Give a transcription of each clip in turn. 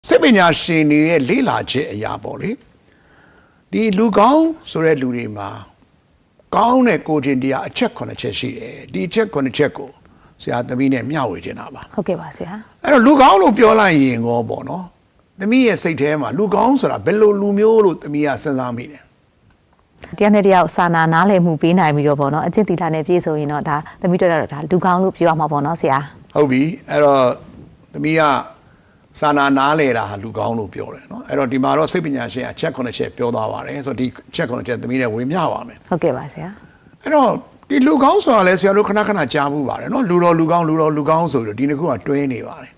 စိတ်ပညာရှင်တွေရဲ့လေးလာချက်အရာပေါ့လေဒီလူကောင်းဆိုတဲ့လူတွေမှာကောင်းတဲ့ကိုချင်းတရားအချက်9ချက်ရှိတယ်ဒီအချက်9ချက်ကိုဆရာသမီးနဲ့မျှဝေချင်တာပါဟုတ်ကဲ့ပါဆရာအဲ့တော့လူကောင်းလို့ပြောလိုက်ရင်ကောပေါ့နော်သမီးရဲ့စိတ်ထဲမှာလူကောင်းဆိုတာဘယ်လိုလူမျိုးလို့သမီးကစဉ်းစားမိတယ်တရားနဲ့တရားစာနာနားလည်မှုပေးနိုင်ပြီးတော့ပေါ့နော်အကျင့်သီလနဲ့ပြည့်စုံရင်တော့ဒါသမီးတို့တော့ဒါလူကောင်းလို့ပြောရမှာပေါ့နော်ဆရာဟုတ်ပြီအဲ့တော့သမီးကစာနာနားလေတာဟာလူကောင်းလို့ပြောတယ်နော်အဲ့တော့ဒီမှာတော့စိတ်ပညာရှင်အချက်9ချက်ပြောသွားပါတယ်ဆိုတော့ဒီချက်9ချက်သမီးနဲ့ဝင်မျှပါမယ်ဟုတ်ကဲ့ပါဆရာအဲ့တော့ဒီလူကောင်းဆိုတာလဲဆရာတို့ခဏခဏကြားမှုပါတယ်နော်လူတော်လူကောင်းဆိုပြီးတော့ဒီနှစ်ခုကတွဲနေပါတယ်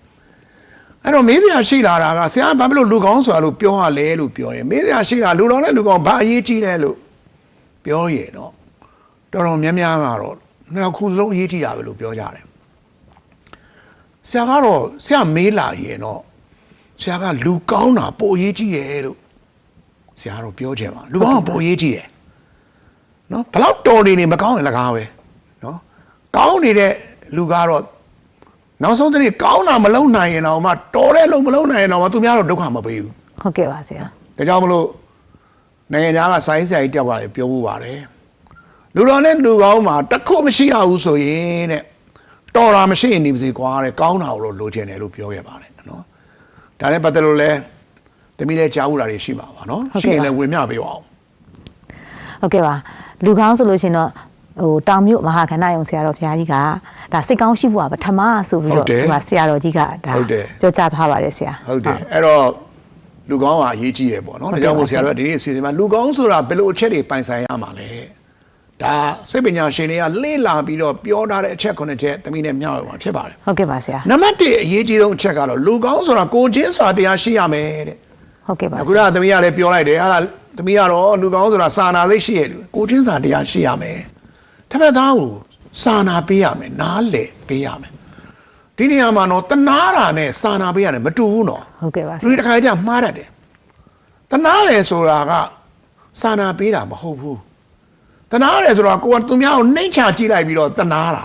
အဲ့တော့မေးစရာရှိလာတာကဆရာဘာဖြစ်လို့လူကောင်းဆိုတာလို့ပြောရလဲလို့ပြောရင်မေးစရာရှိတာလူတော်နဲ့လူကောင်းဘာအရေးကြီးလဲလို့ပြောရင်တော့တော်တော်များများကတော့နှစ်ခုလုံးအရေးကြီးတာပဲလို့ပြောကြတယ်ဆရာကတော့ဆရာမေးလာရင်တော့ဆရာကလူကောင်းတာပိုအရေးကြီးတယ်လို့ဆရာတို့ပြောချင်ပါလူကောင်းကပိုအရေးကြီးတယ်နော်ဘလောက်တော်နေမကောင်းရင်လည်းကားပဲနော်ကောင်းနေတဲ့လူကတော့နောက်ဆုံးတည်းကောင်းတာမလုံးနိုင်ရင်တော့မှတော်တဲ့လုံမလုံးနိုင်ရင်တော့သူများတော့ဒုက္ခမပေးဘူးဟုတ်ကဲ့ပါဆရာဒါကြောင့်မလို့နိုင်ငံသားကစိုင်းဆရာကြီးတယောက်ကလည်းပြောဖို့ပါတယ်လူတော်နဲ့လူကောင်းမှာတခုမရှိရဘူးဆိုရင်တဲ့တော်တာမရှိရင်နေပါစေကွာတဲ့ကောင်းတာကိုလိုချင်တယ်လို့ပြောခဲ့ပါတယ်နော်ဒါနဲ့ပတ်သက်လို့လဲသမီးလည်းကြားဦးတာတွေရှိမှာပါနော်ရှိရင်လည်းဝင်မျှပေးပါအောင်ဟုတ်ကဲ့ပါလူကောင်းဆိုလို့ရှိရင်တော့ဟိုတောင်မြို့မဟာခန္ဓာယုံဆရာတော်ဘုရားကြီးကဒါစိတ်ကောင်းရှိဖို့ကပထမဆိုပြီးတော့ဒီမှာဆရာတော်ကြီးကဒါပြောကြားထားပါတယ်ဆရာဟုတ်တယ်အဲ့တော့လူကောင်းကအရေးကြီးရပေါ့နော်ဒါကြောင့်မို့ဆရာတော်ကဒီနေ့အစီအစဉ်မှာလူကောင်းဆိုတာဘယ်လိုအချက်တွေပိုင်ဆိုင်ရမှာလဲဒါစိတ်ပညာရှင်တွေကလေ့လာပြီးတော့ပြောထားတဲ့အချက်9ချက်သမီးနဲ့မျှဝေမှာဖြစ်ပါတယ်ဟုတ်ကဲ့ပါဆရာနံပါတ်1အရေးကြီးဆုံးအချက်ကတော့လူကောင်းဆိုတာကိုချင်းစာတရားရှိရမယ်တဲ့ဟုတ်ကဲ့ပါအခုကသမီးကလည်းပြောလိုက်တယ်ဟာသမီးကတော့လူကောင်းဆိုတာစာနာစိတ်ရှိရလူကိုချင်းစာတရားရှိရမယ်တစ်ဖက်သားကိုစာနာပေးရမယ်နားလည်ပေးရမယ်ဒီနေရာမှာတော့တနာတာနဲ့စာနာပေးရတယ်မတူဘူးနော်ဟုတ်ကဲ့ပါဒီတစ်ခါကျမှားတတ်တယ်တနာတယ်ဆိုတာကစာနာပေးတာမဟုတ်ဘူးတနာတယ်ဆိုတော့ကိုကသူများကိုနှိမ့်ချကြည့်လိုက်ပြီးတော့တနာတာ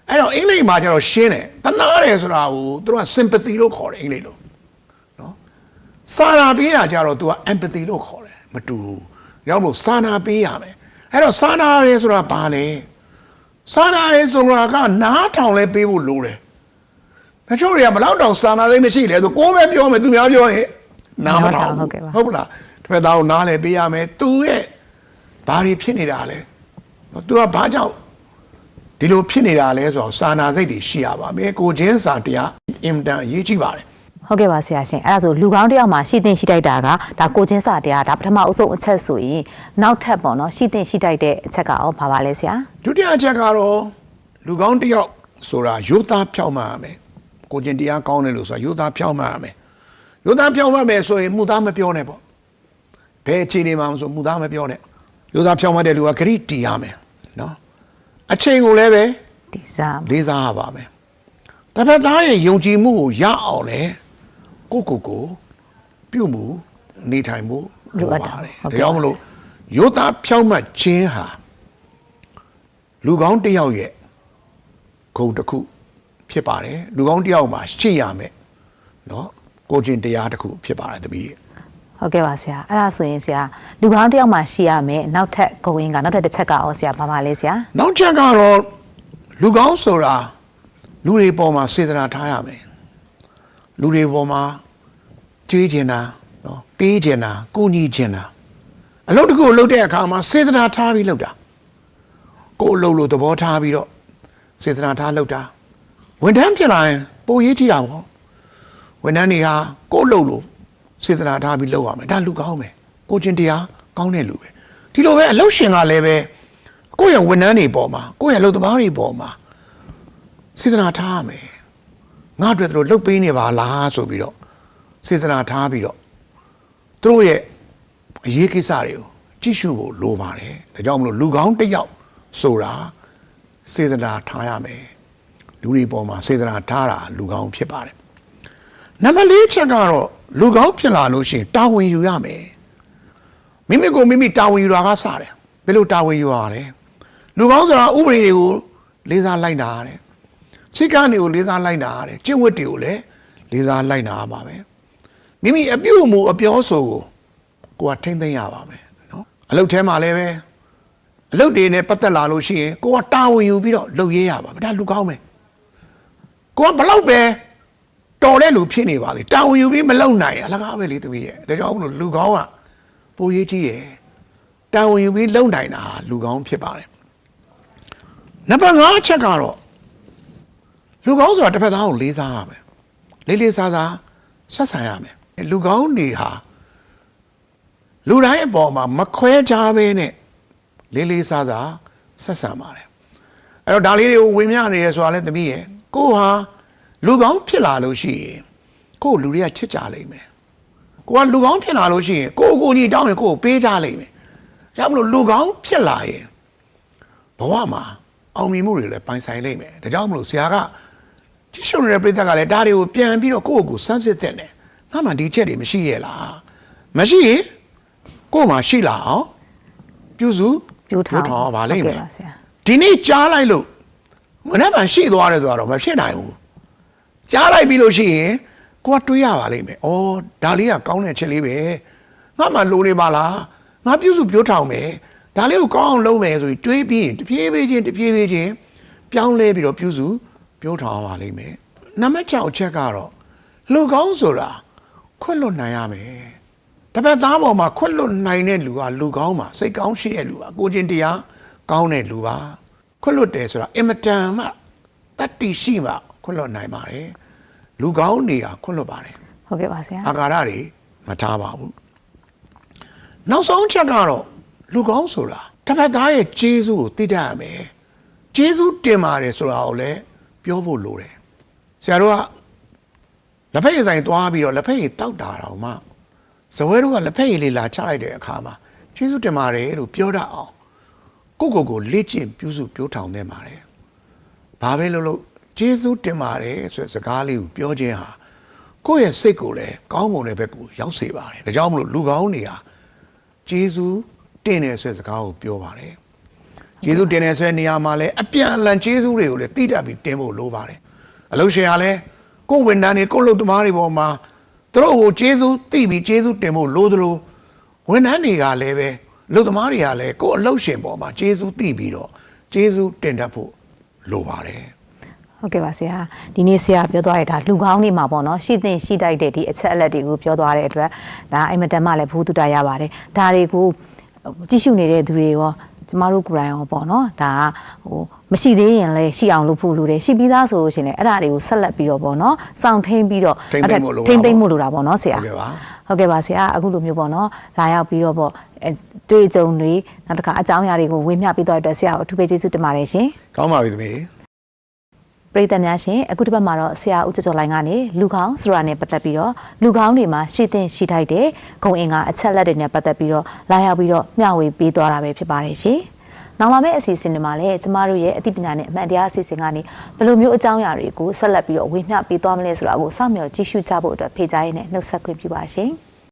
အဲ့တော့အင်္ဂလိပ်မှာကျတော့ရှင်းတယ်တနာတယ်ဆိုတာကိုသူက sympathy လို့ခေါ်တယ်အင်္ဂလိပ်လိုနော်စာနာပေးတာကျတော့သူက empathy လို့ခေါ်တယ်မတူဘူးရောက်လို့စာနာပေးရမယ်အဲ့တော့စာနာရဲဆိုတာဘာလဲစာနာရဲဆိုတာကနားထောင်လဲပေးဖို့လိုတယ်တချို့တွေကဘလောက်တောင်စာနာသိမရှိလဲဆိုကိုယ်ပဲပြောမယ်သူများပြောရင်နားမထောင်ဟုတ်ပလားတစ်ဖက်သားကိုနားလဲပေးရမယ်သူရဲ့ဘာတွေဖြစ်နေတာလဲသူကဘာကြောင့်ဒီလိုဖြစ်နေတာလဲဆိုတော့စာနာစိတ်တွေရှိရပါမယ်ကိုချင်းစာတရားအင်တန်အရေးကြီးပါတယ်ဟုတ်ကဲ့ပါဆရာရှင်အဲ့ဒါဆိုလူကောင်းတယောက်မှာရှိသင့်ရှိတိုက်တာကဒါကိုချင်းစာတရားဒါပထမအဆုံးအချက်ဆိုရင်နောက်ထပ်ပေါ့နော်ရှိသင့်ရှိတိုက်တဲ့အချက်ကရောဘာပါလဲဆရာဒုတိယအချက်ကတော့လူကောင်းတယောက်ဆိုတာရိုးသားဖြောင့်မှန်ရမယ်ကိုချင်းတရားကောင်းတယ်လို့ဆိုတာရိုးသားဖြောင့်မှန်ရမယ်ရိုးသားဖြောင့်မှန်မယ်ဆိုရင်မှုသားမပြောနဲ့ပေါ့ဘယ်အခြေအနေမှာဆိုမှုသားမပြောနဲ့ရိုးသားဖြောင့်မှန်တဲ့လူကဂရိတီးရမယ်နော်အချိန်ကိုလည်းပဲလေးစားရပါမယ်တစ်ဖက်သားရဲ့ယုံကြည်မှုကိုရအောင်လေကိုပြုမှုနေထိုင်မှုလိုပါတယ်ဒါကြောင့်မလို့ရိုးသားဖြောင့်မှန်ခြင်းဟာလူကောင်းတစ်ယောက်ရဲ့ဂုဏ်တစ်ခုဖြစ်ပါတယ်လူကောင်းတစ်ယောက်မှာရှိရမယ်နော်ကိုချင်းတရားတစ်ခုဖြစ်ပါတယ်တပည့်ဟုတ်ကဲ့ပါဆရာအဲ့ဒါဆိုရင်ဆရာလူကောင်းတယောက်မှရှိရမယ်နောက်ထပ်ဂုဏ်ရင်းကနောက်ထပ်တစ်ချက်ကရောဆရာဘာပါလဲဆရာနောက်ချက်ကတော့လူကောင်းဆိုတာလူတွေပေါ်မှာစေတနာထားရမယ်လူတွေပေါ်မှာကြွေးကျင်တာနော်ပေးကျင်တာကိုညီကျင်တာအလုပ်တကူလုပ်တဲ့အခါမှာစေတနာထားပြီးလုပ်တာကိုအလုပ်လို့သဘောထားပြီးတော့စေတနာထားလုပ်တာဝန်ထမ်းဖြစ်လာရင်ပိုရေးကြည့်တာပေါ့ဝန်ထမ်းတွေဟာကိုအလုပ်လို့စေတနာထားပြီးလုပ်ရမယ်ဒါလူကောင်းပဲကိုချင်းတရားကောင်းတဲ့လူပဲဒီလိုပဲအလုပ်ရှင်ကလည်းပဲကိုယ့်ရဲ့ဝန်ထမ်းတွေပေါ်မှာကိုယ့်ရဲ့အလုပ်သမားတွေပေါ်မှာစေတနာထားရမယ်ငါ့အတွက်တို့လုပ်ပေးနေပါလားဆိုပြီးတော့စေတနာထားပြီးတော့သူတို့ရဲ့အရေးကိစ္စတွေကိုကြည့်ရှုဖို့လိုပါတယ်ဒါကြောင့်မလို့လူကောင်းတစ်ယောက်ဆိုတာစေတနာထားရမယ်လူတွေပေါ်မှာစေတနာထားတာလူကောင်းဖြစ်ပါတယ်နံပါတ်၄ချက်ကတော့လူကောင်းဖြစ်လာလို့ရှိရင်တာဝန်ယူရမယ်မိမိကိုမိမိတာဝန်ယူတာကစတယ်ဘယ်လိုတာဝန်ယူရလဲလူကောင်းဆိုတာဥပဒေတွေကိုလေးစားလိုက်တာတဲ့စိတ်ကနေကိုလေးစားလိုက်တာတဲ့ကျင့်ဝတ်တွေကိုလည်းလေးစားလိုက်တာပါပဲ မိမိအပြုတ်မှုအပြောဆိုကိုကထိမ့်သိမ်းရပါမယ်နော်အလုပ်ထဲမှာလည်းပဲအလုပ်တွေနဲ့ပတ်သက်လာလို့ရှိရင်ကိုကတာဝန်ယူပြီးတော့လုပ်ရေးရပါမယ်ဒါလူကောင်းပဲကိုကဘလောက်ပဲတော်တဲ့လူဖြစ်နေပါလေတာဝန်ယူပြီးမလုပ်နိုင်အလကားပဲလေတမီးရဲ့ဒါကြောင့်မလို့လူကောင်းကပိုရေးကြီးတယ်တာဝန်ယူပြီးလုပ်နိုင်တာလူကောင်းဖြစ်ပါတယ်နံပါတ်5ချက်ကတော့လူကောင်းဆိုတာတစ်ဖက်သားကိုလေးစားရမယ်လေးစားဆက်ဆံရမယ်လူကောင်းတွေဟာလူတိုင်းအပေါ်မှာမခွဲခြားဘဲနဲ့လေးစားဆက်ဆံပါတယ်အဲ့တော့ဒါလေးတွေကိုဝင်မြနေရဆိုတာလဲတမီးရဲ့ကိုဟာလူကောင်းဖြစ်လာလို့ရှိရင်ကိုလူတွေကချစ်ကြလိမ့်မယ်ကိုကလူကောင်းဖြစ်လာလို့ရှိရင်ကိုကြီးတောင်းရင်ကိုပေးကြလိမ့်မယ်ဒါမလို့လူကောင်းဖြစ်လာရင်ဘဝမှာအောင်မြင်မှုတွေလည်းပိုင်ဆိုင်လိမ့်မယ်ဒါကြောင့်မလို့ဆရာကကြည့်ရှုနေတဲ့ပြည်သက်ကလည်းဒါတွေကိုပြန်ပြီးတော့ကိုစမ်းစစ်တဲ့နဲ့ငါမှဒီချက်တွေမရှိရဲ့လားမရှိရင်ကိုမှရှိလာအောင်ပြုစုပြောထားပါလိမ့်မယ်ဒီနေ့ကြားလိုက်လို့မနေ့မှရှိသွားတယ်ဆိုတော့မဖြစ်နိုင်ဘူးကြားလိုက်ပြီးလို့ရှိရင်ကိုကတွေးရပါလိမ့်မယ်။အော်ဒါလေးကကောင်းတဲ့ချက်လေးပဲ။ငါမှလိုနေပါလား။ငါပြုစုပြောထောင်မယ်။ဒါလေးကိုကောင်းအောင်လုပ်မယ်ဆိုပြီးတွေးပြီးတဖြည်းဖြည်းချင်းပြောင်းလဲပြီးတော့ပြုစုပြောထောင်ပါလိမ့်မယ်။နံပါတ်6အချက်ကတော့လူကောင်းဆိုတာခွတ်လွတ်နိုင်ရမယ်။တစ်ဖက်သားပေါ်မှာခွတ်လွတ်နိုင်တဲ့လူကလူကောင်းပါစိတ်ကောင်းရှိတဲ့လူပါကိုချင်းတရားကောင်းတဲ့လူပါခွတ်လွတ်တယ်ဆိုတာအင်မတန်မှတတ္တိရှိမှခွတ်လွတ်နိုင်ပါတယ်လူကောင်းတွေကခွတ်လွတ်ပါတယ်ဟုတ်ကဲ့ပါဆရာအာဃာတတွေမထားပါဘူးနောက်ဆုံးချက်ကတော့လူကောင်းဆိုတာတစ်ဖက်သားရဲ့ကျေးဇူးကိုသိတတ်ရမယ်ကျေးဇူးတင်ပါတယ်ဆိုတာကိုလည်းပြောဖို့လိုတယ်ဆရာတို့ကလက်ဖက်ရည်ဆိုင်သွားပြီးတော့လက်ဖက်ရည်တောက်တာတော့မှဇဝဲတို့ကလက်ဖက်ရည်လေးလာချလိုက်တဲ့အခါမှာကျေးဇူးတင်ပါတယ်လို့ပြောတတ်အောင်ကိုလေ့ကျင့်ပြုစုပြောထောင်နေပါတယ်ဘာပဲလို့ကျေးဇူးတင်ပါတယ်ဆိုတဲ့စကားလေးကိုပြောခြင်းဟာကိုယ့်ရဲ့စိတ်ကိုလည်းကောင်းမွန်တဲ့ဘက်ကိုရောက်စေပါတယ်ဒါကြောင့်မလို့လူကောင်းတွေဟာကျေးဇူးတင်တယ်ဆိုတဲ့စကားကိုပြောပါတယ်ကျေးဇူးတင်တယ်ဆိုတဲ့နေရာမှာလည်းအပြန်အလှန်ကျေးဇူးတွေကိုလည်းသိတတ်ပြီးတင်ဖို့လိုပါတယ်အလုပ်ရှင်ကလည်းကိုယ်ဝန်ထမ်းတွေကိုယ်လုပ်သမားတွေပေါ်မှာသူတို့ကိုကျေးဇူးသိပြီးကျေးဇူးတင်ဖို့လိုသလိုဝန်ထမ်းတွေကလည်းပဲလုပ်သမားတွေကလည်းကိုယ်အလုပ်ရှင်ပေါ်မှာကျေးဇူးသိပြီးတော့ကျေးဇူးတင်တတ်ဖို့လိုပါတယ်ဟုတ်ကဲ့ပါဆရာဒီနေ့ဆရာပြောသွားတဲ့ဒါလူကောင်းနေမှာပေါ့နော်ရှိသင့်ရှိတိုက်တဲ့ဒီအချက်အလက်တွေကိုပြောသွားတဲ့အတွက်ဒါအိမ်မတန်မှလည်းဘုသူတရပါတယ်ဒါတွေကိုကြည့်ရှုနေတဲ့သူတွေရောကျမတို့ကိုယ်တိုင်ရောပေါ့နော်ဒါမရှိသေးရင်လည်းရှိအောင်လုပ်ဖို့လိုတယ်ရှိပြီးသားဆိုလို့ရှိရင်လည်းအဲ့ဒါတွေကိုဆက်လက်ပြီးတော့ပေါ့နော်စောင့်ထိန်ပြီးတော့ထိန်သိမ့်မှုလိုတာပေါ့နော်ဆရာဟုတ်ကဲ့ပါဆရာအခုလိုမျိုးပေါ့နော်လာရောက်ပြီးတော့ပေါ့တွေ့ကြုံတွေနောက်တစ်ခါအကြောင်းအရာတွေကိုဝေမျှပြီးတော့အတွက်ဆရာကိုအထူးပဲကျေးဇူးတင်ပါတယ်ရှင်ကောင်းပါပြီသမီးပရိသတ်များရှင်အခုတစ်ပတ်မှာတော့ဆရာဦးကျော်ကျော်လိုင်ကနေလူကောင်းဆိုတာနဲ့ပတ်သက်ပြီးတော့လူကောင်းတွေမှာရှိသင့်ရှိထိုက်တဲ့ဂုဏ်အင်္ဂါအချက်လက်တွေနဲ့ပတ်သက်ပြီးတော့လာရောက်ပြီးတော့မျှဝေပေးသွားတာပဲဖြစ်ပါတယ်ရှင်။နောက်လာမယ့်အစီအစဉ်တွေမှာလည်းကျမတို့ရဲ့အသိပညာနဲ့အမှန်တရားအစီအစဉ်ကနေဘယ်လိုမျိုးအကြောင်းအရာတွေကိုဆက်လက်ပြီးတော့ဝေမျှပေးသွားမလဲဆိုတာကိုစောင့်မျှော်ကြည့်ရှုကြဖို့အတွက်ဖေးကြရင်းနဲ့နှုတ်ဆက်ခွင့်ပြုပါရှင်။